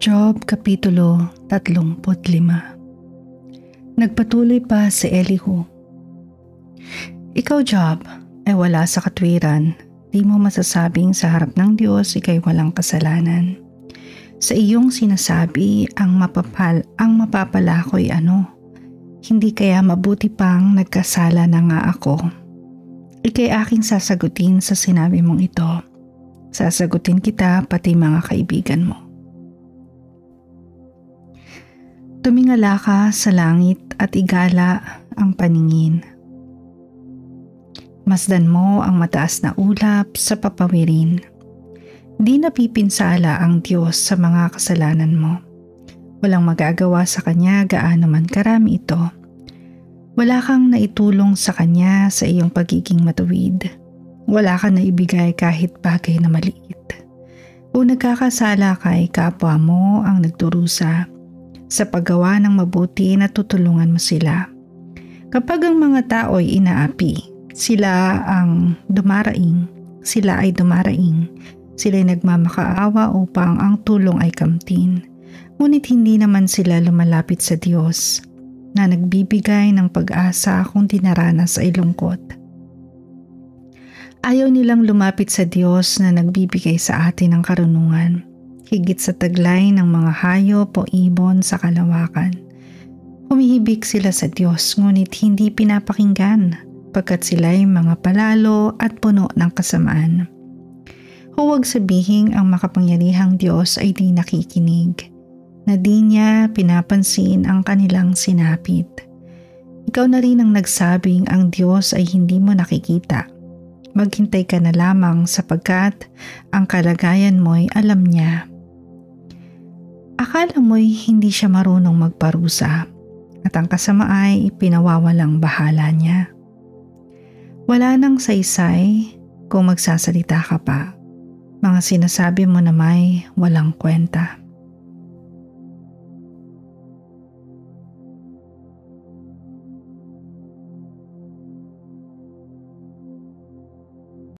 Job Kapitulo 35. Nagpatuloy pa si Elihu. Ikaw, Job, ay wala sa katwiran. Di mo masasabing sa harap ng Diyos ikay walang kasalanan. Sa iyong sinasabi ang mapapala ko'y ano? Hindi kaya mabuti pang nagkasala na nga ako. Ikay aking sasagutin sa sinabi mong ito. Sasagutin kita pati mga kaibigan mo. Tumingala ka sa langit at igala ang paningin. Masdan mo ang mataas na ulap sa papawirin. Di napipinsala ang Diyos sa mga kasalanan mo. Walang magagawa sa Kanya gaano man karami ito. Wala kang naitulong sa Kanya sa iyong pagiging matuwid. Wala kang naibigay kahit bagay na maliit. Kung nagkakasala kay kapwa mo ang nagdurusa, sa paggawa ng mabuti na tutulungan mo sila. Kapag ang mga tao'y inaapi, sila ay dumaraing, sila'y nagmamakaawa upang ang tulong ay kamtin. Ngunit hindi naman sila lumalapit sa Diyos na nagbibigay ng pag-asa kung dinaranas ay lungkot. Ayaw nilang lumapit sa Diyos na nagbibigay sa atin ng karunungan. Higit sa taglay ng mga hayop o ibon sa kalawakan. Humihibik sila sa Diyos ngunit hindi pinapakinggan pagkat sila'y mga palalo at puno ng kasamaan. Huwag sabihing ang makapangyarihang Diyos ay di nakikinig, na di niya pinapansin ang kanilang sinapit. Ikaw na rin ang nagsabing ang Diyos ay hindi mo nakikita. Maghintay ka na lamang sapagkat ang kalagayan mo'y alam niya. Akala mo'y hindi siya marunong magparusa at ang kasama ay ipinawawalang bahala niya. Wala nang saysay kung magsasalita ka pa. Mga sinasabi mo na may walang kwenta.